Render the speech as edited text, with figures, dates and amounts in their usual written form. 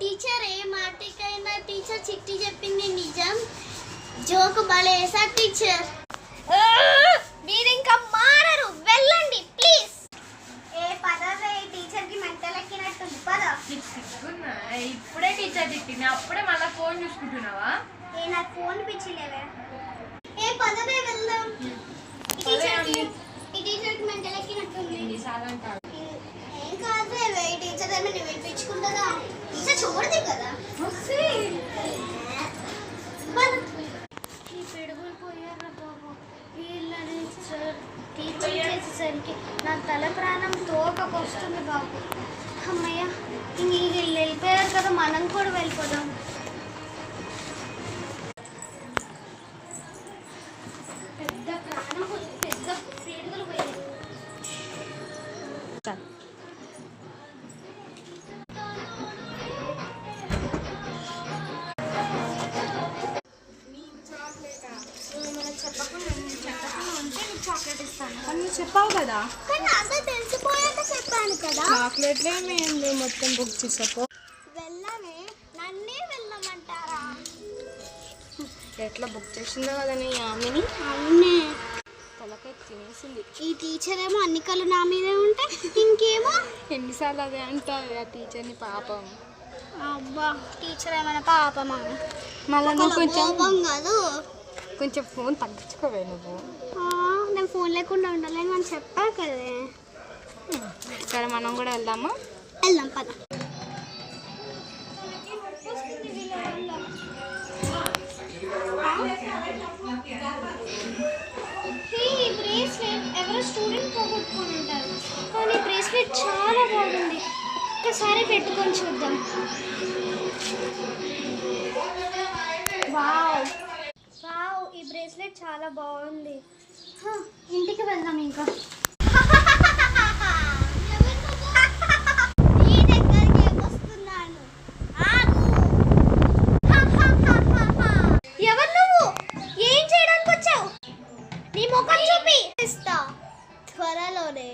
Teacher ఏ మాటికైనా teacher Chitti చెప్పింది నిజం. Joke బలేసా టీచర్. మీరు ఇంకా మారరు, వెళ్ళండి ప్లీజ్. ఏ పదవే టీచర్ కి మెంటల్ ఎక్కినట్టుంది. పద. ఇప్పుడే టీచర్ తిట్టింది, అప్పుడే మళ్ళీ ఫోన్ చూసుకుంటున్నావా? ఏ నాకు ఫోన్ పిచ్చిలేవే. ఏ పదవే వెళ్దాం. ఈ టీచర్ కి మెంటల్ ఎక్కినట్టుంది. ఏం కాదు, ఈ టీచర్ ఏమైనా వినిపించుకుంటుందా? టీచర్ చూడదు కదా. ఈ పిడుగులు పోయారా బాబు. వీళ్ళని టీచర్ చేసేసరికి నా తల ప్రాణం తోకకొస్తుంది బాబు. అమ్మయ్య, వీళ్ళు వెళ్ళిపోయారు కదా, మనం కూడా వెళ్ళిపోదాం. పెద్ద ప్రాణం, పెద్ద పిడుగులు పోయాయి. చాక్లెట్ ఇస్తాను. నువ్వు చెప్పావు కదా. కానీ అదే తెలిసిపోయాక చెప్పాను కదా. చాక్లెట్లే మేము మొత్తం బుక్ చేసాపో. వెళ్ళమే, నన్నే వెళ్ళమంటారా? ఎట్లా బుక్ చేసిందో కదా నీ ఆమెని. అవునే, తలకాయ తినేసింది. ఈ టీచర్ ఏమో అన్ని కళ్ళు నా మీదే ఉంటే ఇంకేమో ఎన్నిసార్లు అదే అంటారు ఆ టీచర్ని. పాపం. అబ్బా, టీచర్ ఏమైనా పాపమా? మళ్ళీ నువ్వు కోపం కాదు. కొంచెం ఫోన్ తగ్గించుకోవే నువ్వు. నేను ఫోన్ లేకుండా ఉండలేను అని చెప్పా కదే. సరే మనం కూడా వెళ్దామా? వెళ్దాం పద. బ్రేస్లెట్ ఎవరో స్టూడెంట్ పోగొట్టుకొని ఉంటారు, కానీ బ్రేస్లెట్ చాలా బాగుంది. ఒక్కసారి పెట్టుకొని చూద్దాం. వావ్ వావ్, ఈ బ్రేస్లెట్ చాలా బాగుంది. ఇంటికి వెళ్దాం ఇంకా. నీ దగ్గరికి వస్తున్నాను, ఎవరు నువ్వు? ఏం చేయడానికి వచ్చావు? నీ ముఖం చూపి. త్వరలోనే.